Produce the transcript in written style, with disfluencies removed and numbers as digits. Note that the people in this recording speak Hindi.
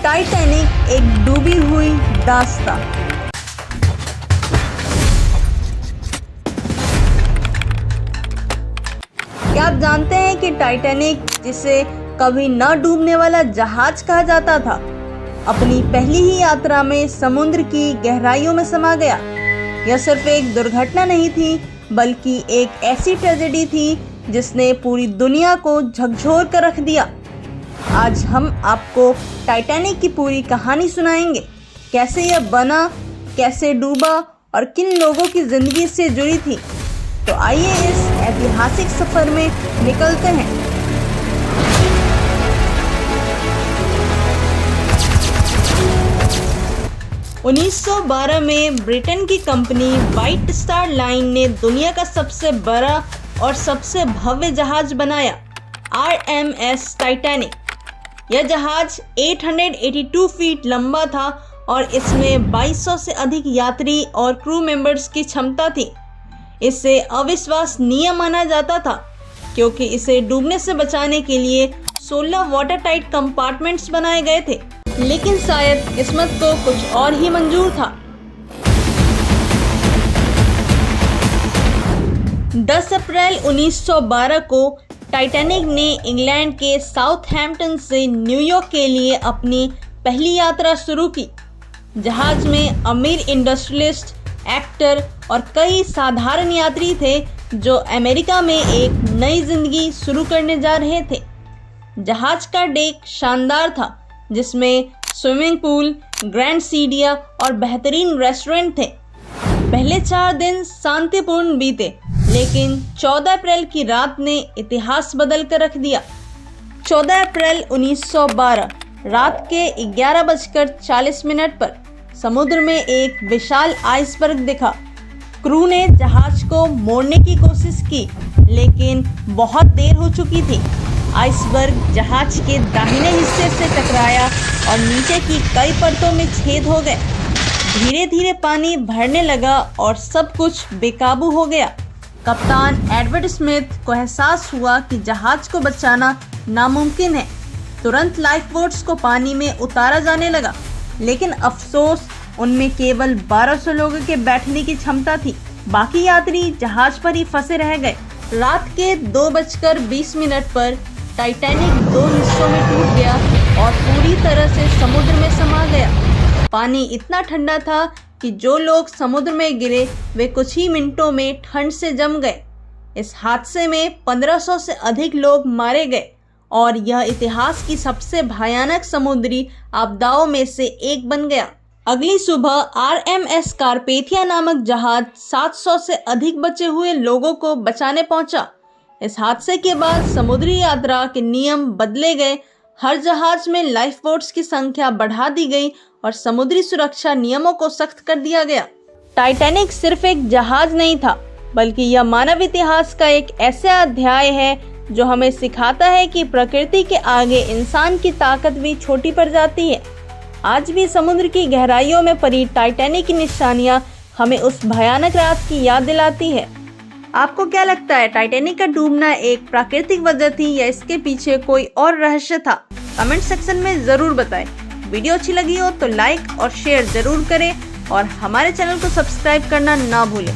टाइटैनिक एक डूबी हुई दास्तां। क्या आप जानते हैं कि टाइटैनिक, जिसे कभी न डूबने वाला जहाज कहा जाता था, अपनी पहली ही यात्रा में समुद्र की गहराइयों में समा गया। यह सिर्फ एक दुर्घटना नहीं थी, बल्कि एक ऐसी ट्रेजेडी थी जिसने पूरी दुनिया को झकझोर कर रख दिया। आज हम आपको टाइटैनिक की पूरी कहानी सुनाएंगे, कैसे यह बना, कैसे डूबा और किन लोगों की जिंदगी से जुड़ी थी। तो आइए इस ऐतिहासिक सफर में निकलते हैं। उन्नीस 1912 में ब्रिटेन की कंपनी व्हाइट स्टार लाइन ने दुनिया का सबसे बड़ा और सबसे भव्य जहाज बनाया, RMS टाइटैनिक। यह जहाज 882 फीट लंबा था और इसमें 2200 से अधिक यात्री और क्रू मेंबर्स की क्षमता थी। इसे अविश्वसनीय माना जाता था क्योंकि इसे डूबने से बचाने के लिए 16 वाटर टाइट कंपार्टमेंट्स बनाए गए थे, लेकिन शायद किस्मत को कुछ और ही मंजूर था। 10 अप्रैल 1912 को टाइटैनिक ने इंग्लैंड के साउथहैम्पटन से न्यूयॉर्क के लिए अपनी पहली यात्रा शुरू की। जहाज में अमीर इंडस्ट्रियलिस्ट, एक्टर और कई साधारण यात्री थे जो अमेरिका में एक नई जिंदगी शुरू करने जा रहे थे। जहाज का डेक शानदार था, जिसमें स्विमिंग पूल, ग्रैंड सीडिया और बेहतरीन रेस्टोरेंट थे। पहले 4 दिन शांतिपूर्ण बीते, लेकिन 14 अप्रैल की रात ने इतिहास बदल कर रख दिया। 14 अप्रैल 1912 रात के 11:40 पर समुद्र में एक विशाल आइसबर्ग दिखा। क्रू ने जहाज को मोड़ने की कोशिश की, लेकिन बहुत देर हो चुकी थी। आइसबर्ग जहाज के दाहिने हिस्से से टकराया और नीचे की कई परतों में छेद हो गए। धीरे धीरे पानी भरने लगा और सब कुछ बेकाबू हो गया। कप्तान एडवर्ड स्मिथ को एहसास हुआ कि जहाज को बचाना नामुमकिन है। तुरंत लाइफ बोट्स को पानी में उतारा जाने लगा, लेकिन अफसोस, उनमें केवल 1200 लोगों के बैठने की क्षमता थी। बाकी यात्री जहाज पर ही फंसे रह गए। रात के 2:20 पर टाइटैनिक 2 हिस्सों में टूट गया और पूरी तरह से समुद्र में समा गया। पानी इतना ठंडा था कि जो लोग समुद्र में गिरे वे कुछ ही मिनटों में ठंड से जम गए। इस हादसे में 1500 से अधिक लोग मारे गए और यह इतिहास की सबसे भयानक समुद्री आपदाओं में से एक बन गया। अगली सुबह RMS कारपेथिया नामक जहाज 700 से अधिक बचे हुए लोगों को बचाने पहुंचा। इस हादसे के बाद समुद्री यात्रा के नियम बदले गए। हर जहाज में लाइफ बोट्स की संख्या बढ़ा दी गई और समुद्री सुरक्षा नियमों को सख्त कर दिया गया। टाइटैनिक सिर्फ एक जहाज नहीं था, बल्कि यह मानव इतिहास का एक ऐसा अध्याय है जो हमें सिखाता है कि प्रकृति के आगे इंसान की ताकत भी छोटी पड़ जाती है। आज भी समुद्र की गहराइयों में पड़ी टाइटैनिक की निशानियां हमें उस भयानक रात की याद दिलाती है। आपको क्या लगता है, टाइटैनिक का डूबना एक प्राकृतिक वजह थी या इसके पीछे कोई और रहस्य था? कमेंट सेक्शन में जरूर बताएं। वीडियो अच्छी लगी हो तो लाइक और शेयर जरूर करें और हमारे चैनल को सब्सक्राइब करना ना भूलें।